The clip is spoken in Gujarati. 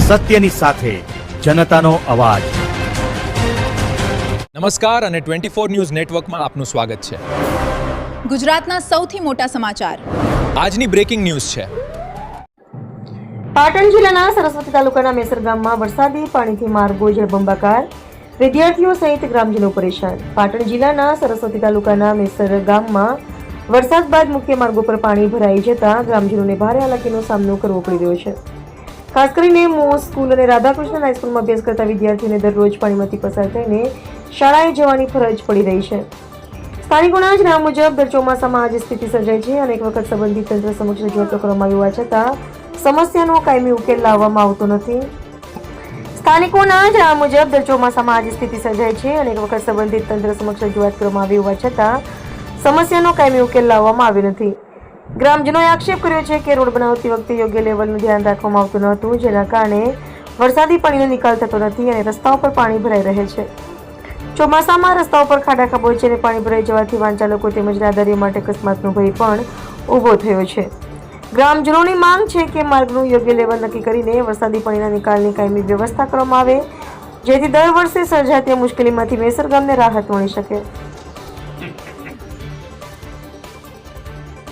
સત્યની સાથે જનતાનો અવાજ। નમસ્કાર અને 24 ન્યૂઝ નેટવર્કમાં આપનું સ્વાગત છે। ગુજરાતના સૌથી મોટા સમાચાર આજની બ્રેકિંગ ન્યૂઝ છે। પાટણ જિલ્લાના સરસ્વતી તાલુકાના મેસર ગામમાં વરસાદી પાણીથી માર્ગો જળબંબાકાર, વિદ્યાર્થીઓ સહિત ગ્રામજનો પરેશાન। પાટણ જિલ્લાના સરસ્વતી તાલુકાના મેસર ગામમાં વરસાદ બાદ મુખ્ય માર્ગો પર પાણી ભરાઈ જતા ગ્રામજનોને ભારે હાલાકીનો સામનો કરવો પડી રહ્યો છે। ખાસ કરીને મોસ સ્કૂલ અને રાધાકૃષ્ણ હાઈસ્કૂલમાં અભ્યાસ કરતા વિદ્યાર્થીઓને દરરોજ પાણીમાંથી પસાર થઈને શાળાએ જવાની ફરજ પડી રહી છે। સ્થાનિકોના જણાવ્યા મુજબ દર ચોમાસામાં આ જ સ્થિતિ સર્જાય છે। અનેક વખત સંબંધિત તંત્ર સમક્ષ રજૂઆત કરવામાં આવી હોવા છતાં સમસ્યાનો કાયમી ઉકેલ લાવવામાં આવતો નથી। સ્થાનિકોના જણાવ્યા મુજબ દર ચોમાસામાં આ જ સ્થિતિ સર્જાય છે। અનેક વખત સંબંધિત તંત્ર સમક્ષ રજૂઆત કરવામાં આવી હોવા છતાં સમસ્યાનો કાયમી ઉકેલ લાવવામાં આવ્યો નથી। ગ્રામજનોએ આક્ષેપ કર્યો છે કે રોડ બનાવતી વખતે યોગ્ય લેવલનું ધ્યાન રાખવામાં આવતું ન હતું, જેના કારણે વરસાદી પાણીનો નિકાલ થતો નથી અને રસ્તાઓ પર પાણી ભરાઈ રહે છે। ચોમાસામાં રસ્તાઓ પર ખાડા ખાબોચી અને પાણી ભરાઈ જવાથી વાહન ચાલકો તેમજ રાહદારીઓ માટે અકસ્માતનો ભય પણ ઊભો થયો છે। ગ્રામજનોની માંગ છે કે માર્ગનું યોગ્ય લેવલ નક્કી કરીને વરસાદી પાણીના નિકાલની કાયમી વ્યવસ્થા કરવામાં આવે, જેથી દર વર્ષે સર્જાતી મુશ્કેલીમાંથી મેસર ગામને રાહત મળી શકે।